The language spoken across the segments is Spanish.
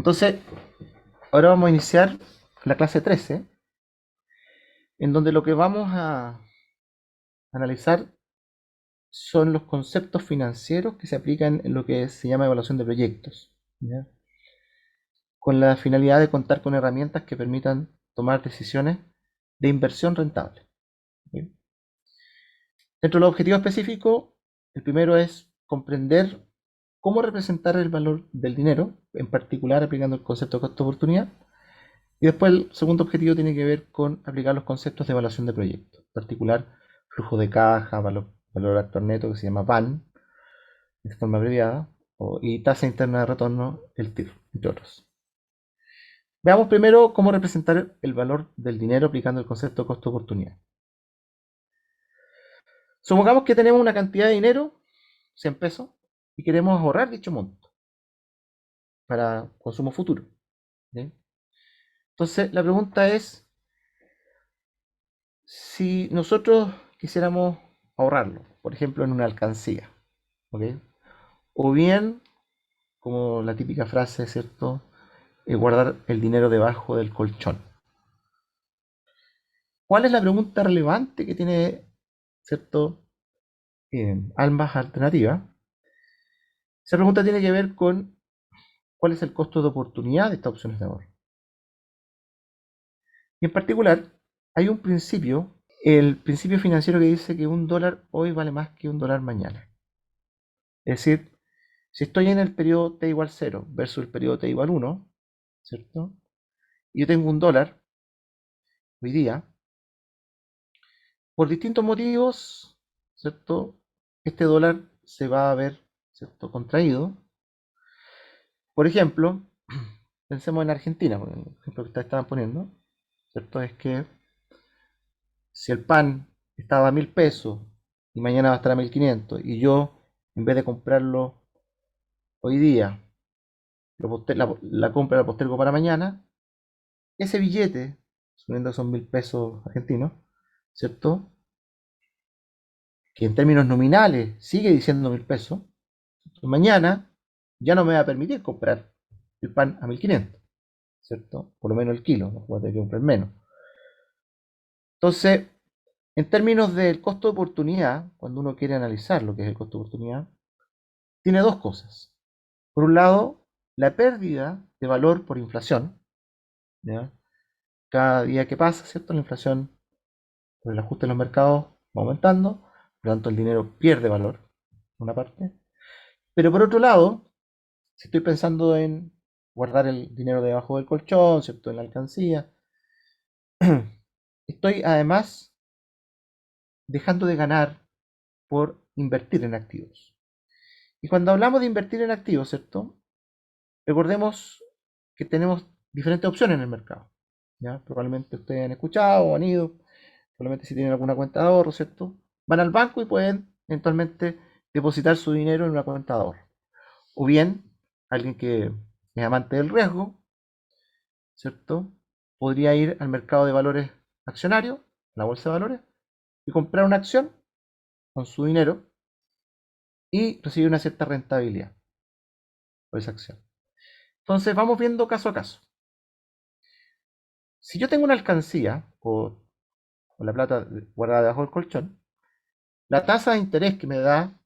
Entonces, ahora vamos a iniciar la clase 13, en donde lo que vamos a analizar son los conceptos financieros que se aplican en lo que se llama evaluación de proyectos, ¿ya? Con la finalidad de contar con herramientas que permitan tomar decisiones de inversión rentable. ¿Sí? Dentro de los objetivos específicos, el primero es comprender cómo representar el valor del dinero, en particular aplicando el concepto de costo-oportunidad. Y después el segundo objetivo tiene que ver con aplicar los conceptos de evaluación de proyectos, en particular flujo de caja, valor actual neto, que se llama VAN, de forma abreviada, y tasa interna de retorno, el TIR, entre otros. Veamos primero cómo representar el valor del dinero aplicando el concepto de costo-oportunidad. Supongamos que tenemos una cantidad de dinero, 100 pesos, y queremos ahorrar dicho monto para consumo futuro. ¿Sí? Entonces, la pregunta es, si nosotros quisiéramos ahorrarlo, por ejemplo, en una alcancía, ¿ok? O bien, como la típica frase, ¿cierto? Guardar el dinero debajo del colchón. ¿Cuál es la pregunta relevante que tiene, ¿cierto? Ambas alternativas. Esa pregunta tiene que ver con cuál es el costo de oportunidad de estas opciones de ahorro. Y en particular, hay un principio, el principio financiero que dice que un dólar hoy vale más que un dólar mañana. Es decir, si estoy en el periodo t igual 0 versus el periodo t igual 1, ¿cierto? Y yo tengo un dólar hoy día, por distintos motivos, ¿cierto? Este dólar se va a ver, ¿cierto? Contraído. Por ejemplo, pensemos en Argentina, por el ejemplo que ustedes estaban poniendo, ¿cierto? Es que si el pan estaba a 1000 pesos y mañana va a estar a 1500 y yo, en vez de comprarlo hoy día, la compra la postergo para mañana, ese billete, suponiendo que son 1000 pesos argentinos, ¿cierto? Que en términos nominales sigue diciendo 1000 pesos, mañana ya no me va a permitir comprar el pan a 1500, ¿cierto? Por lo menos el kilo, no voy a tener que comprar menos. Entonces, en términos del costo de oportunidad, cuando uno quiere analizar lo que es el costo de oportunidad, tiene dos cosas. Por un lado, la pérdida de valor por inflación, ¿ya? Cada día que pasa, ¿cierto? La inflación, por el ajuste en los mercados, va aumentando, por lo tanto el dinero pierde valor, por una parte. Pero por otro lado, si estoy pensando en guardar el dinero debajo del colchón, ¿cierto? En la alcancía, estoy además dejando de ganar por invertir en activos. Y cuando hablamos de invertir en activos, ¿cierto? Recordemos que tenemos diferentes opciones en el mercado. ¿Ya? Probablemente ustedes han escuchado o han ido, probablemente si tienen alguna cuenta de ahorro, ¿cierto? Van al banco y pueden eventualmente depositar su dinero en una cuenta de ahorro. O bien, alguien que es amante del riesgo, ¿cierto? Podría ir al mercado de valores accionarios, la bolsa de valores, y comprar una acción con su dinero y recibir una cierta rentabilidad por esa acción. Entonces vamos viendo caso a caso. Si yo tengo una alcancía o la plata guardada debajo del colchón, la tasa de interés que me da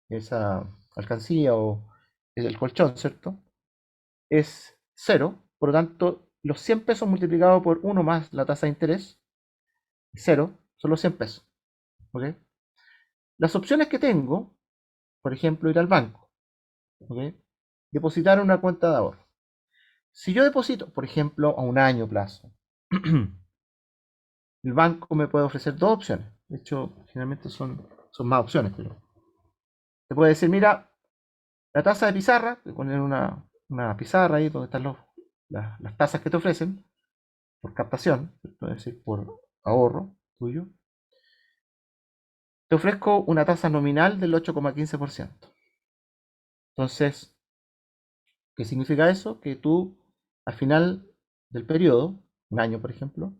esa alcancía o el colchón, ¿cierto? Es cero. Por lo tanto, los 100 pesos multiplicados por uno más la tasa de interés, cero, son los 100 pesos. ¿Ok? Las opciones que tengo, por ejemplo, ir al banco, ¿ok? Depositar en una cuenta de ahorro. Si yo deposito, por ejemplo, a un año plazo, el banco me puede ofrecer dos opciones. De hecho, generalmente son más opciones, pero te puede decir, mira, la tasa de pizarra, te ponen una pizarra ahí donde están las tasas que te ofrecen por captación, es decir, por ahorro tuyo. Te ofrezco una tasa nominal del 8,15%. Entonces, ¿qué significa eso? Que tú, al final del periodo, un año por ejemplo,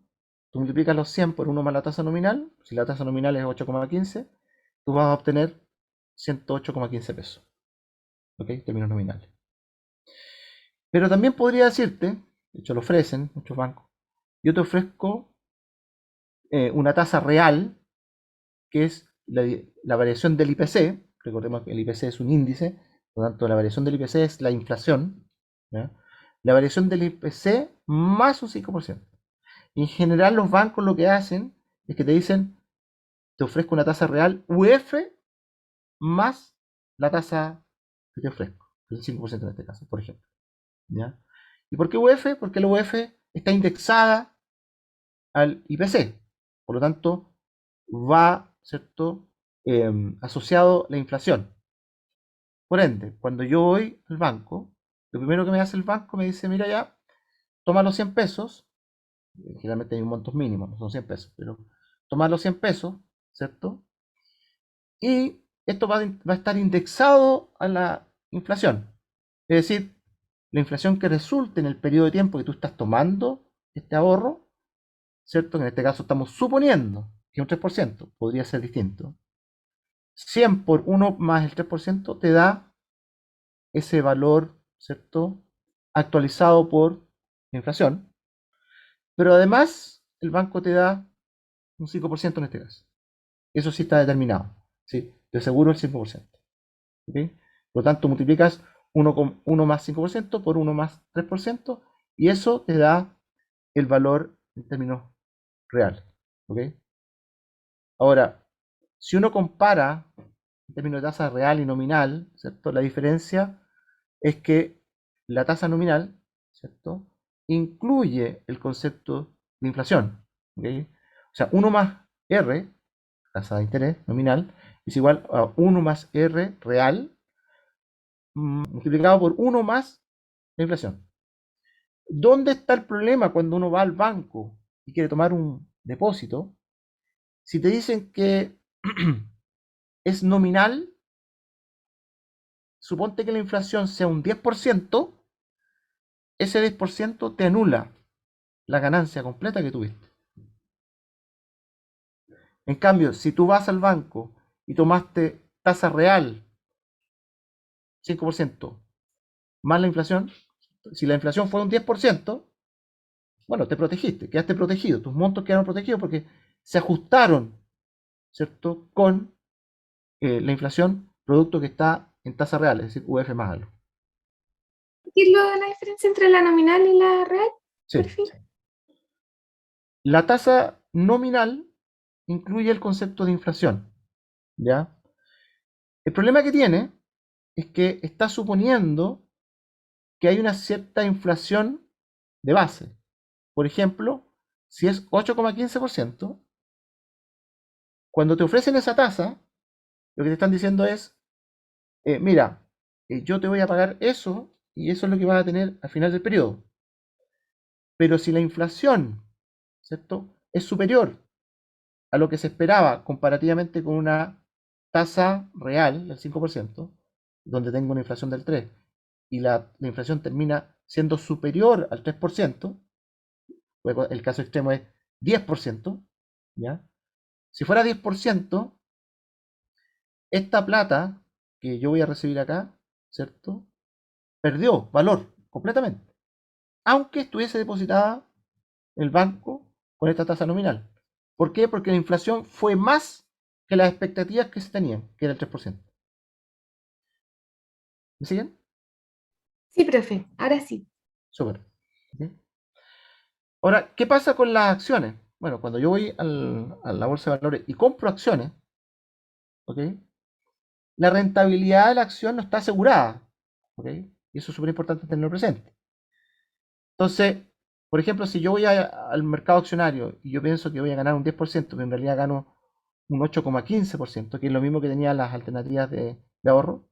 tú multiplicas los 100 por uno más la tasa nominal. Si la tasa nominal es 8,15, tú vas a obtener 108,15 pesos. ¿Ok? Términos nominales. Pero también podría decirte, de hecho lo ofrecen muchos bancos, yo te ofrezco una tasa real, que es la variación del IPC. Recordemos que el IPC es un índice, por lo tanto la variación del IPC es la inflación, ¿ya? La variación del IPC más un 5%. Y en general los bancos lo que hacen es que te dicen, te ofrezco una tasa real UF más la tasa que te ofrezco, que es el 5% en este caso, por ejemplo, ¿ya? ¿Y por qué UF? Porque la UF está indexada al IPC, por lo tanto va, ¿cierto?, asociado la inflación. Por ende, cuando yo voy al banco, lo primero que me hace el banco me dice, mira ya, toma los 100 pesos, generalmente hay un montos mínimos, no son 100 pesos, pero toma los 100 pesos, ¿cierto? Y esto va a estar indexado a la inflación. Es decir, la inflación que resulte en el periodo de tiempo que tú estás tomando este ahorro, ¿cierto? En este caso estamos suponiendo que un 3% podría ser distinto. 100 por 1 más el 3% te da ese valor, ¿cierto? Actualizado por la inflación. Pero además, el banco te da un 5% en este caso. Eso sí está determinado. ¿Sí? Te aseguro el 5%. ¿Ok? Por lo tanto, multiplicas 1 más 5% por 1 más 3% y eso te da el valor en términos reales. ¿Ok? Ahora, si uno compara en términos de tasa real y nominal, ¿cierto? La diferencia es que la tasa nominal, ¿cierto?, incluye el concepto de inflación. ¿Ok? O sea, 1 más R, tasa de interés nominal, es igual a 1 más R real multiplicado por 1 más la inflación. ¿Dónde está el problema cuando uno va al banco y quiere tomar un depósito? Si te dicen que es nominal, suponte que la inflación sea un 10%, ese 10% te anula la ganancia completa que tuviste. En cambio, si tú vas al banco y tomaste tasa real 5% más la inflación, si la inflación fue un 10%, bueno, te protegiste, quedaste protegido, tus montos quedaron protegidos porque se ajustaron, ¿cierto?, con la inflación, producto que está en tasa real, es decir, UF más algo. ¿Qué es la diferencia entre la nominal y la real? Sí. Por fin. La tasa nominal incluye el concepto de inflación, ¿ya? El problema que tiene es que está suponiendo que hay una cierta inflación de base. Por ejemplo, si es 8,15%, cuando te ofrecen esa tasa, lo que te están diciendo es, mira, yo te voy a pagar eso y eso es lo que vas a tener al final del periodo. Pero si la inflación, ¿cierto?, es superior a lo que se esperaba comparativamente con una tasa real del 5%, donde tengo una inflación del 3%, y la inflación termina siendo superior al 3%, el caso extremo es 10%, ¿ya? Si fuera 10%, esta plata que yo voy a recibir acá, ¿cierto?, perdió valor completamente, aunque estuviese depositada en el banco con esta tasa nominal. ¿Por qué? Porque la inflación fue más que las expectativas que se tenían, que era el 3%. ¿Me siguen? Sí, profe, ahora sí. Súper. ¿Ok? Ahora, ¿qué pasa con las acciones? Bueno, cuando yo voy a la bolsa de valores y compro acciones, ¿ok?, la rentabilidad de la acción no está asegurada. ¿Ok? Y eso es súper importante tenerlo presente. Entonces, por ejemplo, si yo voy al mercado accionario y yo pienso que voy a ganar un 10%, pero en realidad gano un 8,15%, que es lo mismo que tenían las alternativas de ahorro,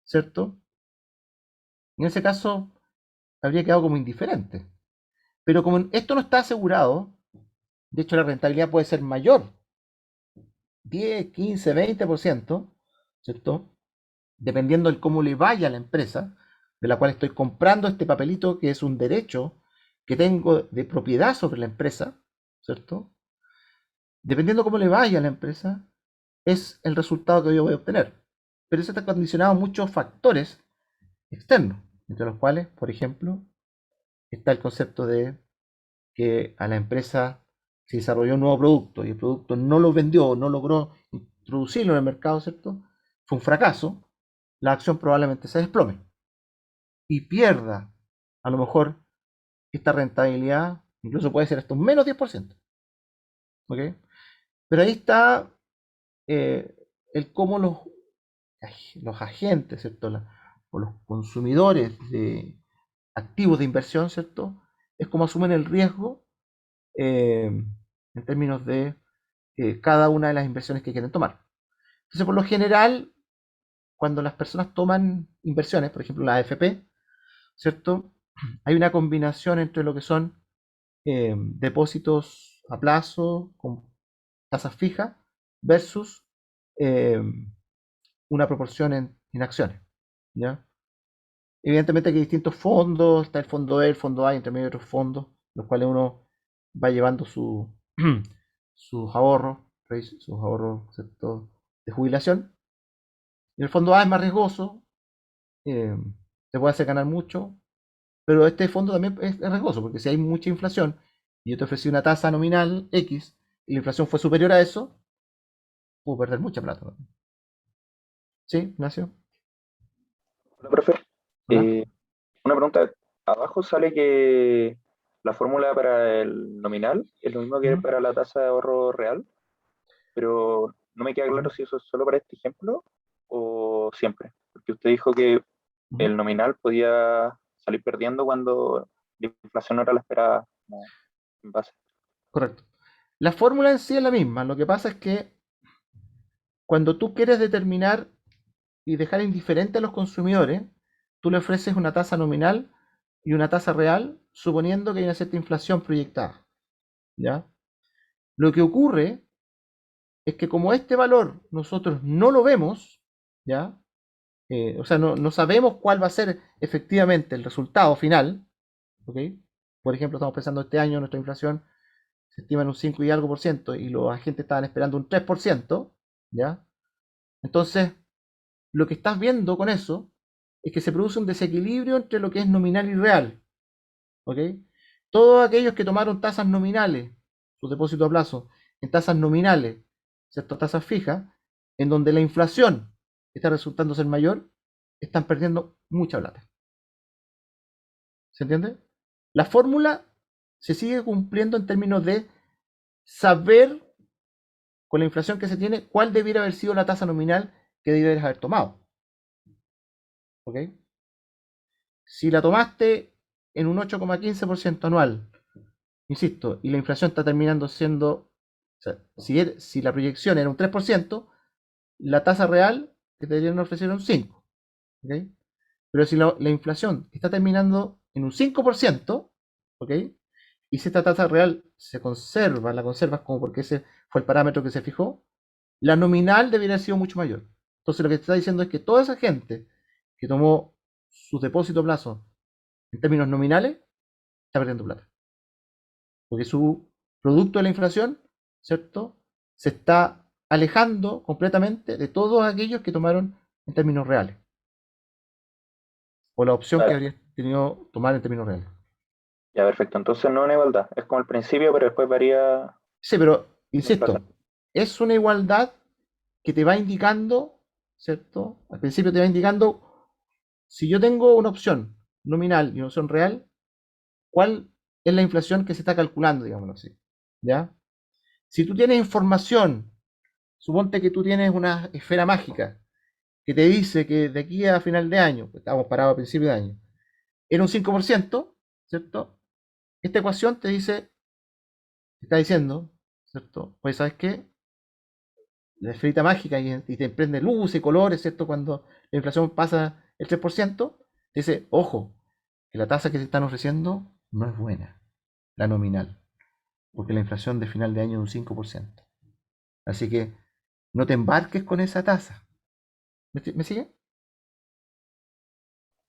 ¿cierto? En ese caso, habría quedado como indiferente. Pero como esto no está asegurado, de hecho la rentabilidad puede ser mayor, 10, 15, 20%, ¿cierto? Dependiendo de cómo le vaya a la empresa, de la cual estoy comprando este papelito, que es un derecho que tengo de propiedad sobre la empresa, ¿cierto? Dependiendo cómo le vaya a la empresa, es el resultado que yo voy a obtener. Pero eso está condicionado a muchos factores externos. entre los cuales, por ejemplo, está el concepto de que a la empresa se desarrolló un nuevo producto y el producto no lo vendió, no logró introducirlo en el mercado, ¿cierto? Fue un fracaso, la acción probablemente se desplome y pierda a lo mejor esta rentabilidad, incluso puede ser hasta un menos 10%. ¿Ok? Pero ahí está eh, el cómo los agentes, ¿cierto? O los consumidores de activos de inversión, ¿cierto? Es como asumen el riesgo en términos de cada una de las inversiones que quieren tomar. Entonces, por lo general, cuando las personas toman inversiones, por ejemplo la AFP, ¿cierto? Hay una combinación entre lo que son depósitos a plazo con tasas fijas versus eh, una proporción en acciones. ¿Ya? Evidentemente que hay distintos fondos, está el fondo E, el fondo A, y entre medio de otros fondos, los cuales uno va llevando sus ahorros, sus ahorros, ¿cierto? De jubilación. Y el fondo A es más riesgoso, eh, te puede hacer ganar mucho, pero este fondo también es riesgoso, porque si hay mucha inflación y yo te ofrecí una tasa nominal X y la inflación fue superior a eso, puedo perder mucha plata, ¿no? ¿Sí, Ignacio? Hola, profe. Hola. Eh, una pregunta. Abajo sale que la fórmula para el nominal es lo mismo que Ujú, para la tasa de ahorro real, pero no me queda ujú, claro si eso es solo para este ejemplo o siempre. Porque usted dijo que ujú. el nominal podía salir perdiendo cuando la inflación no era la esperada como en base. Correcto. La fórmula en sí es la misma, lo que pasa es que cuando tú quieres determinar y dejar indiferente a los consumidores, tú le ofreces una tasa nominal y una tasa real, suponiendo que hay una cierta inflación proyectada, ¿ya? Lo que ocurre es que como este valor nosotros no lo vemos, ¿ya? O sea, no sabemos cuál va a ser efectivamente el resultado final, ¿ok? Por ejemplo, estamos pensando este año nuestra inflación se estima en un 5 y algo por ciento y los agentes estaban esperando un 3%, ¿ya? Entonces, lo que estás viendo con eso es que se produce un desequilibrio entre lo que es nominal y real, ¿ok? Todos aquellos que tomaron tasas nominales, sus depósitos a plazo, en tasas nominales, ¿cierto? Tasas fijas, en donde la inflación está resultando ser mayor, están perdiendo mucha plata. ¿Se entiende? La fórmula se sigue cumpliendo en términos de saber con la inflación que se tiene cuál debiera haber sido la tasa nominal que debieras haber tomado. ¿Ok? Si la tomaste en un 8,15% anual, insisto, y la inflación está terminando siendo, o sea, si la proyección era un 3%, la tasa real que te deberían ofrecer era un 5%. ¿Ok? Pero si la inflación está terminando en un 5%, ¿ok? Y si esta tasa real se conserva, la conservas como porque ese fue el parámetro que se fijó, la nominal debería haber sido mucho mayor. Entonces lo que te está diciendo es que toda esa gente que tomó sus depósitos a plazo en términos nominales está perdiendo plata. Porque su producto de la inflación, ¿cierto? Se está alejando completamente de todos aquellos que tomaron en términos reales. O la opción que Claro, habría tenido tomar en términos reales. ya perfecto. Entonces no es una igualdad. Es como el principio, pero después varía Sí, pero la inflación. insisto, es una igualdad que te va indicando, ¿cierto? Al principio te va indicando, si yo tengo una opción nominal y una opción real, ¿cuál es la inflación que se está calculando, digámoslo así? ¿Ya? Si tú tienes información, suponte que tú tienes una esfera mágica que te dice que de aquí a final de año, pues estamos parados a principio de año, era un 5%, ¿cierto? Esta ecuación te dice, te está diciendo, ¿cierto? Pues sabes qué, la esferita mágica y te prende luz y colores, ¿cierto? Cuando la inflación pasa el 3%, te dice, ojo, que la tasa que te están ofreciendo no es buena, la nominal, porque la inflación de final de año es un 5%. Así que no te embarques con esa tasa. ¿Me sigue?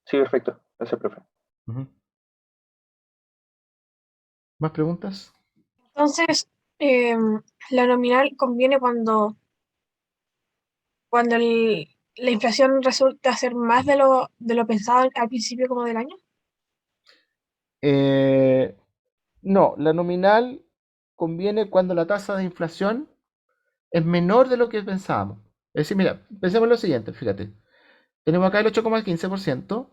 Sí, perfecto. Ese profe. Ujú. ¿Más preguntas? Entonces, la nominal conviene cuando la inflación resulta ser más de lo pensado al principio como del año. No, la nominal conviene cuando la tasa de inflación es menor de lo que pensábamos. Es decir, mira, pensemos en lo siguiente, fíjate. Tenemos acá el 8,15%.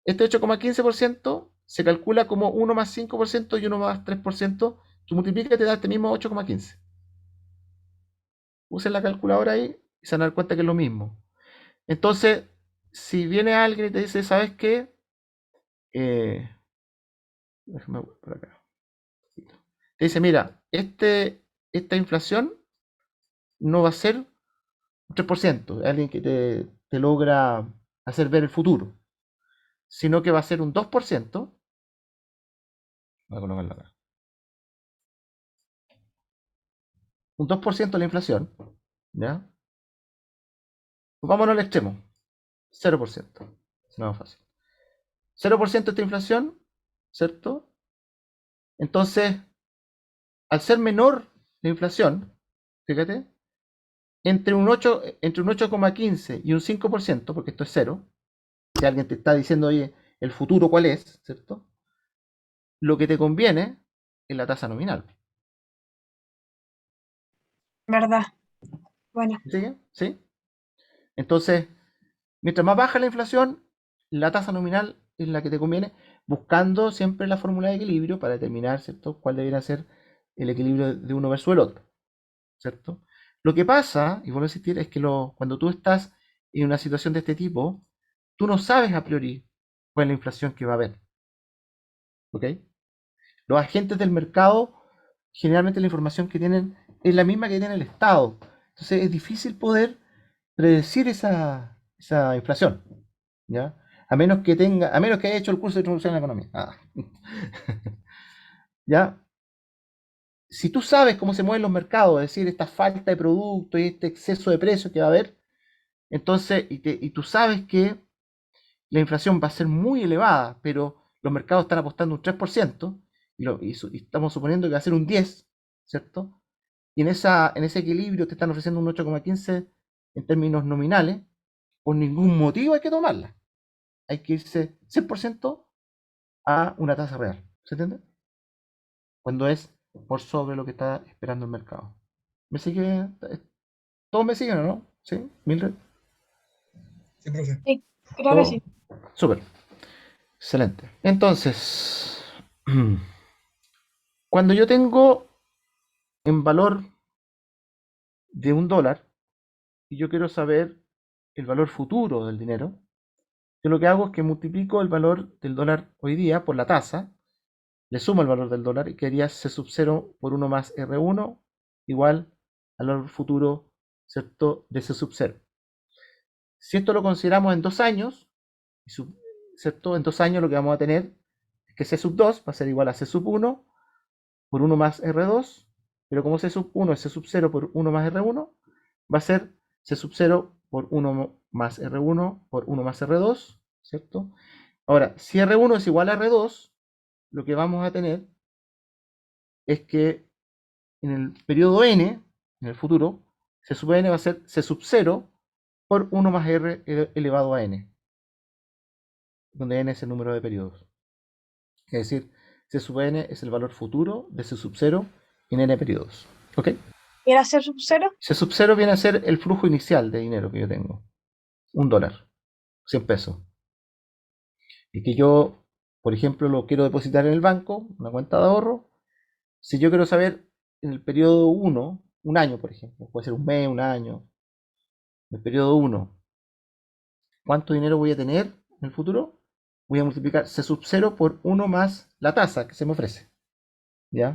Este 8,15% se calcula como 1 más 5% y 1 más 3%, que multiplica y te da este mismo 8,15. Usen la calculadora ahí y se van a dar cuenta que es lo mismo. Entonces, si viene alguien y te dice, ¿sabes qué? Déjame por acá. Te dice, mira, esta inflación no va a ser un 3%, alguien que te logra hacer ver el futuro, sino que va a ser un 2%. Voy a colocarlo acá. Un 2% de la inflación, ¿ya? Pues vámonos al extremo, 0%. Es más fácil. 0% de esta inflación, ¿cierto? Entonces, al ser menor la inflación, fíjate, entre un 8,15 y un 5%, porque esto es cero, si alguien te está diciendo, oye, el futuro cuál es, ¿cierto? Lo que te conviene es la tasa nominal. ¿Verdad? Bueno, ¿Sí? ¿Sí? Entonces, mientras más baja la inflación, la tasa nominal es la que te conviene, buscando siempre la fórmula de equilibrio para determinar, ¿cierto?, cuál debería ser el equilibrio de uno versus el otro, ¿cierto? Lo que pasa, y vuelvo a insistir, es que cuando tú estás en una situación de este tipo, tú no sabes a priori cuál es la inflación que va a haber, ¿ok? Los agentes del mercado, generalmente la información que tienen es la misma que tiene el Estado. Entonces es difícil poder predecir esa inflación, ¿ya? A menos que haya hecho el curso de introducción a la economía. ¿Ya? Si tú sabes cómo se mueven los mercados, es decir, esta falta de producto y este exceso de precios que va a haber, entonces, y tú sabes que la inflación va a ser muy elevada, pero los mercados están apostando un 3%, y estamos suponiendo que va a ser un 10%, ¿cierto? Y en ese equilibrio te están ofreciendo un 8,15 en términos nominales, por ningún motivo hay que tomarla. Hay que irse 100% a una tasa real. ¿Se entiende? Cuando es por sobre lo que está esperando el mercado. ¿Me sigue? ¿Todos me siguen o no? ¿Sí? ¿Mildred? Sí, profe. sí, creo que ¿Todo? sí. Súper. Excelente. Entonces, cuando yo tengo en valor de un dólar y yo quiero saber el valor futuro del dinero, yo lo que hago es que multiplico el valor del dólar hoy día por la tasa, le sumo el valor del dólar y quedaría C sub 0 por 1 más R1 igual al valor futuro, ¿cierto?, de C sub 0. Si esto lo consideramos en 2 años, ¿cierto? En 2 años lo que vamos a tener es que C sub 2 va a ser igual a C sub 1 por 1 más R2, pero como C sub 1 es C sub 0 por 1 más R1, va a ser C sub 0 por 1 más R1 por 1 más R2, ¿cierto? Ahora, si R1 es igual a R2, lo que vamos a tener es que en el periodo n, en el futuro, C sub n va a ser C sub 0 por 1 más R elevado a n, donde n es el número de periodos. Es decir, C sub n es el valor futuro de C sub 0 en n periodos. ¿Ok? ¿Y era ser sub cero? C sub 0 viene a ser el flujo inicial de dinero que yo tengo. $1, 100 pesos. Y que yo, por ejemplo, lo quiero depositar en el banco, una cuenta de ahorro. Si yo quiero saber en el periodo 1, un año, por ejemplo, puede ser un mes, un año, en el periodo 1, ¿cuánto dinero voy a tener en el futuro? Voy a multiplicar C sub 0 por 1 más la tasa que se me ofrece. ¿Ya?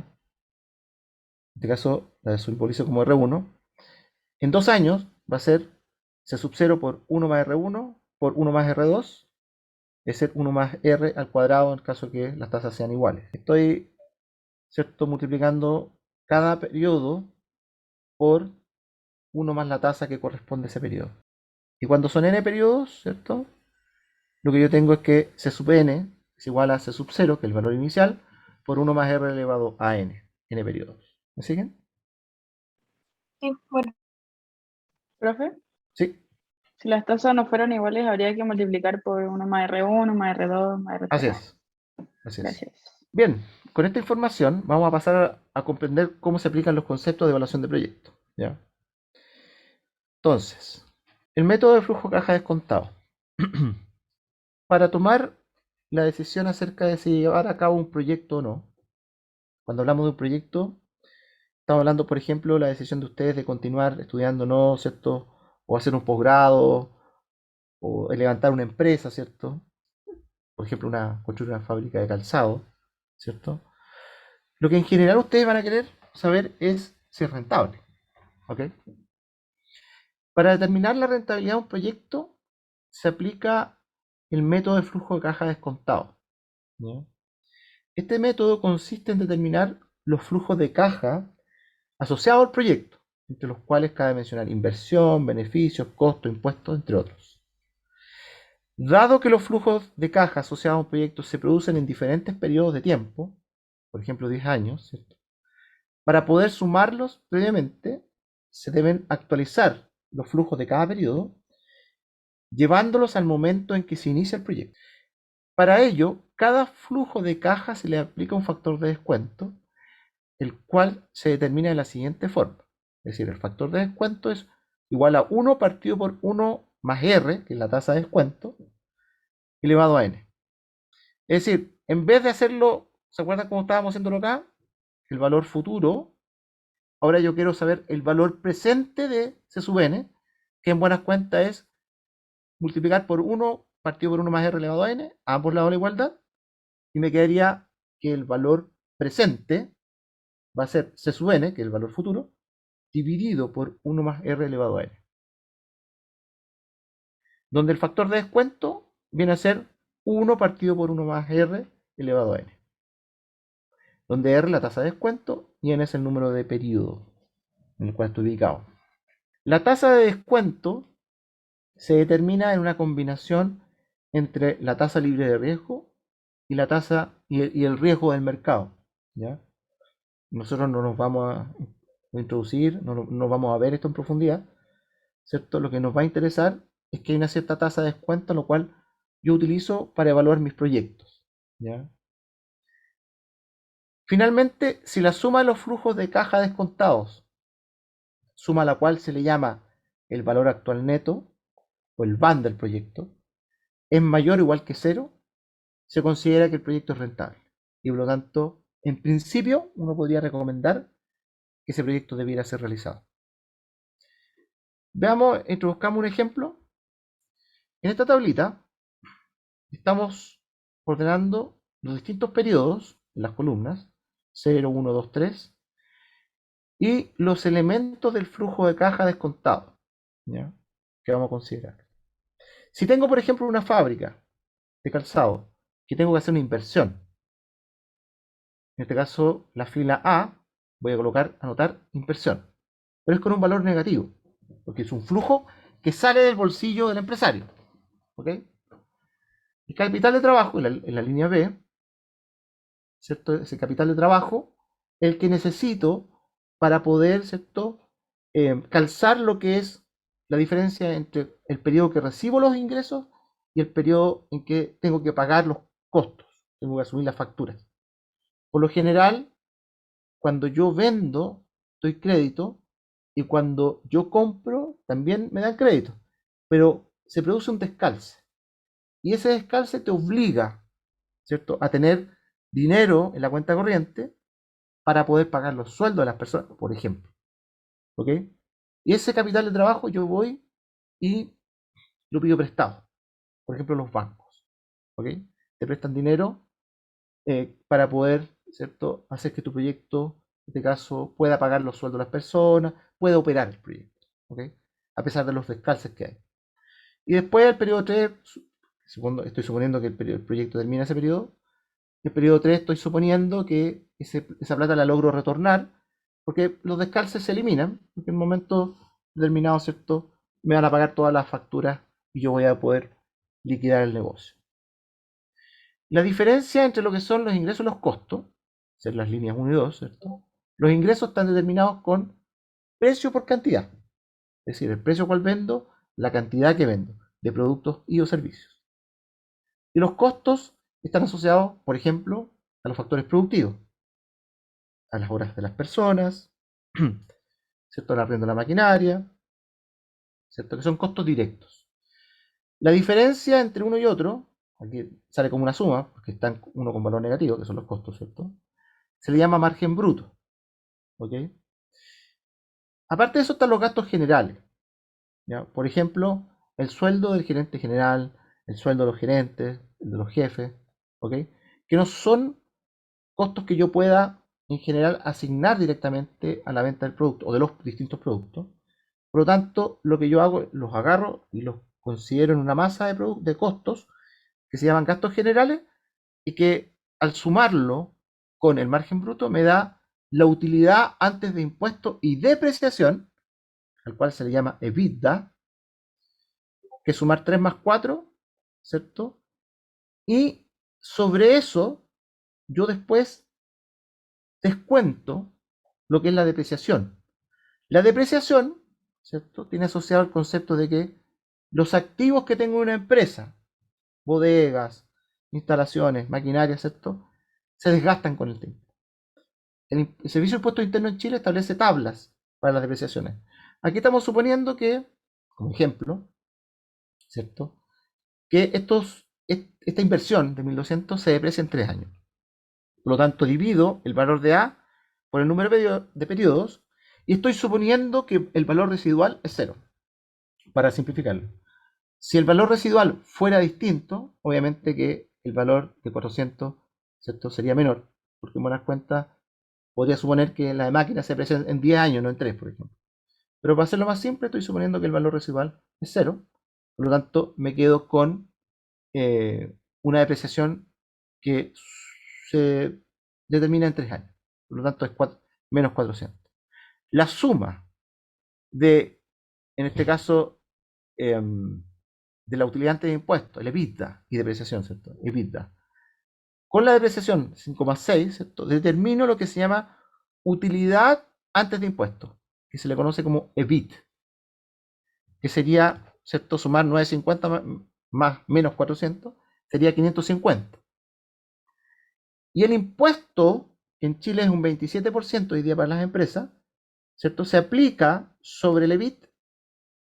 En este caso la simbolizo como R1. En 2 años va a ser C sub 0 por 1 más R1 por 1 más R2, es ser 1 más R al cuadrado en caso que las tasas sean iguales. Estoy, ¿cierto?, multiplicando cada periodo por 1 más la tasa que corresponde a ese periodo. Y cuando son n periodos, ¿cierto?, lo que yo tengo es que C sub n es igual a C sub 0, que es el valor inicial, por 1 más R elevado a n periodos. ¿Me siguen? Sí, bueno. ¿Profe? Sí. Si las tasas no fueran iguales, habría que multiplicar por 1 más R1, más R2, más Así R3. es. Así es. Gracias. Bien, con esta información vamos a pasar a comprender cómo se aplican los conceptos de evaluación de proyectos. ¿Ya? Entonces, el método de flujo caja descontado. Para tomar la decisión acerca de si llevar a cabo un proyecto o no, cuando hablamos de un proyecto, estamos hablando, por ejemplo, de la decisión de ustedes de continuar estudiando o no, ¿cierto? O hacer un posgrado, o levantar una empresa, ¿cierto? Por ejemplo, construir una fábrica de calzado, ¿cierto? Lo que en general ustedes van a querer saber es si es rentable, ¿ok? Para determinar la rentabilidad de un proyecto se aplica el método de flujo de caja descontado, ¿ya? Este método consiste en determinar los flujos de caja asociados al proyecto, entre los cuales cabe mencionar inversión, beneficios, costos, impuestos, entre otros. Dado que los flujos de caja asociados a un proyecto se producen en diferentes periodos de tiempo, por ejemplo 10 años, ¿cierto? Para poder sumarlos previamente, se deben actualizar los flujos de cada periodo, llevándolos al momento en que se inicia el proyecto. Para ello, cada flujo de caja se le aplica un factor de descuento, el cual se determina de la siguiente forma. Es decir, el factor de descuento es igual a 1 partido por 1 más R, que es la tasa de descuento, elevado a N. Es decir, en vez de hacerlo, ¿se acuerdan cómo estábamos haciéndolo acá? El valor futuro. Ahora yo quiero saber el valor presente de C sub N, que en buenas cuentas es multiplicar por 1 partido por 1 más R elevado a N, a ambos lados de la igualdad, y me quedaría que el valor presente va a ser C sub N, que es el valor futuro, dividido por 1 más R elevado a N. Donde el factor de descuento viene a ser 1 partido por 1 más R elevado a N. Donde R es la tasa de descuento y N es el número de periodo en el cual estoy ubicado. La tasa de descuento se determina en una combinación entre la tasa libre de riesgo y la tasa y el riesgo del mercado, ¿ya? Nosotros no nos vamos a introducir, no vamos a ver esto en profundidad, ¿cierto? Lo que nos va a interesar es que hay una cierta tasa de descuento, lo cual yo utilizo para evaluar mis proyectos, ¿ya? Finalmente, si la suma de los flujos de caja descontados, suma a la cual se le llama el valor actual neto o el VAN del proyecto, es mayor o igual que cero, se considera que el proyecto es rentable. Y por lo tanto, en principio, uno podría recomendar que ese proyecto debiera ser realizado. Veamos, introduzcamos un ejemplo. En esta tablita estamos ordenando los distintos periodos en las columnas 0, 1, 2, 3 y los elementos del flujo de caja descontado, ¿ya? Que vamos a considerar. Si tengo, por ejemplo, una fábrica de calzado que tengo que hacer una inversión, en este caso la fila A, voy a colocar, anotar inversión, pero es con un valor negativo, porque es un flujo que sale del bolsillo del empresario, ¿ok? El capital de trabajo en la línea B, ¿cierto? Ese capital de trabajo, el que necesito para poder, ¿cierto? Calzar lo que es la diferencia entre el periodo que recibo los ingresos y el periodo en que tengo que pagar los costos, tengo que asumir las facturas. Por lo general, cuando yo vendo, doy crédito, y cuando yo compro, también me dan crédito, pero se produce un descalce, y ese descalce te obliga, ¿cierto?, a tener dinero en la cuenta corriente para poder pagar los sueldos de las personas, por ejemplo, ¿ok? Y ese capital de trabajo yo voy y lo pido prestado, por ejemplo, los bancos, ¿ok? Te prestan dinero para poder, ¿cierto?, hacer que tu proyecto, en este caso, pueda pagar los sueldos de las personas, pueda operar el proyecto, ¿ok? A pesar de los descalces que hay. Y después el periodo 3, estoy suponiendo que el proyecto termina ese periodo, el periodo 3 estoy suponiendo que esa plata la logro retornar, porque los descalces se eliminan, porque en un momento determinado, ¿cierto?, me van a pagar todas las facturas y yo voy a poder liquidar el negocio. La diferencia entre lo que son los ingresos y los costos, ser las líneas 1 y 2, ¿cierto? Los ingresos están determinados con precio por cantidad. Es decir, el precio cual vendo la cantidad que vendo de productos y o servicios. Y los costos están asociados, por ejemplo, a los factores productivos, a las horas de las personas, ¿cierto? Al arriendo de la maquinaria, ¿cierto? Que son costos directos. La diferencia entre uno y otro, aquí sale como una suma, porque están uno con valor negativo, que son los costos, ¿cierto? Se le llama margen bruto, ¿ok? Aparte de eso están los gastos generales, ¿ya? Por ejemplo, el sueldo del gerente general, el sueldo de los gerentes, el de los jefes, ¿ok? Que no son costos que yo pueda en general asignar directamente a la venta del producto o de los distintos productos. Por lo tanto, lo que yo hago, los agarro y los considero en una masa de costos que se llaman gastos generales y que al sumarlo con el margen bruto me da la utilidad antes de impuestos y depreciación, al cual se le llama EBITDA, que es sumar 3 más 4, ¿cierto? Y sobre eso yo después descuento lo que es la depreciación. La depreciación, ¿cierto? Tiene asociado el concepto de que los activos que tengo en una empresa, bodegas, instalaciones, maquinaria, ¿cierto? Se desgastan con el tiempo. El Servicio de Impuestos Internos en Chile establece tablas para las depreciaciones. Aquí estamos suponiendo que, como ejemplo, ¿cierto? Que esta inversión de 1200 se deprecia en 3 años. Por lo tanto, divido el valor de A por el número de periodos y estoy suponiendo que el valor residual es 0, para simplificarlo. Si el valor residual fuera distinto, obviamente que el valor de 400, ¿cierto? Sería menor, porque en buenas cuentas podría suponer que la de máquina se aprecia en 10 años, no en 3, por ejemplo. Pero para hacerlo más simple, estoy suponiendo que el valor residual es 0, por lo tanto me quedo con una depreciación que se determina en 3 años. Por lo tanto es menos 400. La suma de, en este caso, de la utilidad antes de impuestos, el EBITDA y depreciación, ¿cierto? EBITDA. Con la depreciación 5,6, ¿cierto? Determino lo que se llama utilidad antes de impuestos, que se le conoce como EBIT, que sería, ¿cierto? Sumar 950 más menos 400, sería 550. Y el impuesto, que en Chile es un 27% hoy día para las empresas, ¿cierto? Se aplica sobre el EBIT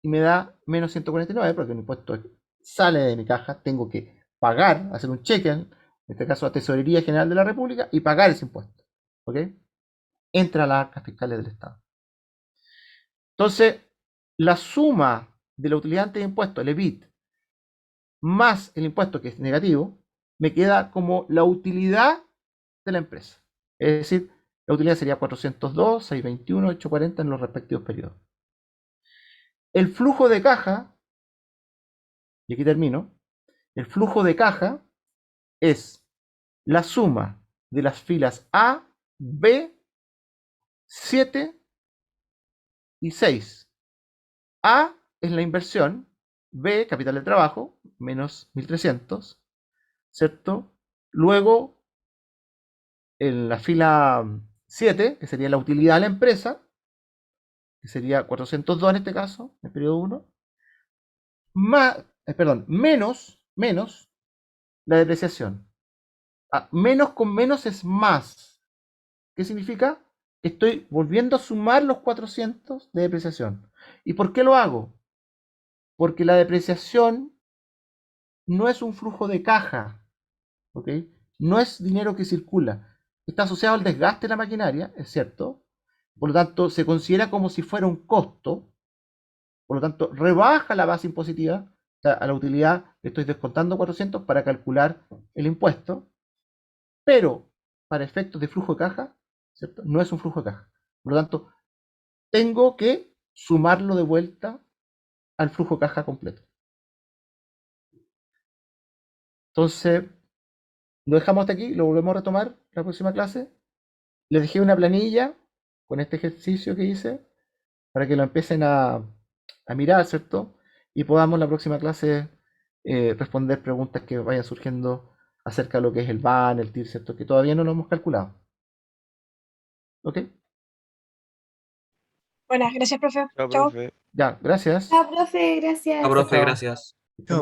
y me da menos 149, porque el impuesto sale de mi caja, tengo que pagar, hacer un cheque, en este caso a Tesorería General de la República, y pagar ese impuesto. ¿Ok? Entra a las arcas fiscales del Estado. Entonces, la suma de la utilidad antes de impuesto, el EBIT, más el impuesto que es negativo, me queda como la utilidad de la empresa. Es decir, la utilidad sería 402, 621, 840 en los respectivos periodos. El flujo de caja, y aquí termino, el flujo de caja es la suma de las filas A, B, 7 y 6. A es la inversión, B, capital de trabajo, menos 1300, ¿cierto? Luego, en la fila 7, que sería la utilidad de la empresa, que sería 402 en este caso, en el periodo 1, menos la depreciación. Menos con menos es más. ¿Qué significa? Estoy volviendo a sumar los 400 de depreciación. ¿Y por qué lo hago? Porque la depreciación no es un flujo de caja, ¿ok? No es dinero que circula. Está asociado al desgaste de la maquinaria, es cierto. Por lo tanto, se considera como si fuera un costo. Por lo tanto, rebaja la base impositiva. O sea, a la utilidad le estoy descontando 400 para calcular el impuesto. Pero, para efectos de flujo de caja, ¿cierto? No es un flujo de caja. Por lo tanto, tengo que sumarlo de vuelta al flujo de caja completo. Entonces, lo dejamos hasta aquí, lo volvemos a retomar la próxima clase. Les dejé una planilla con este ejercicio que hice para que lo empiecen a mirar, ¿cierto? Y podamos la próxima clase responder preguntas que vayan surgiendo acerca de lo que es el BAN, el TIR, ¿cierto? Que todavía no lo hemos calculado. ¿Ok? Buenas, gracias, profe. Chao, Chao. profe. Ya, gracias. Chao, profe, gracias. Chao, profe, Chao. gracias.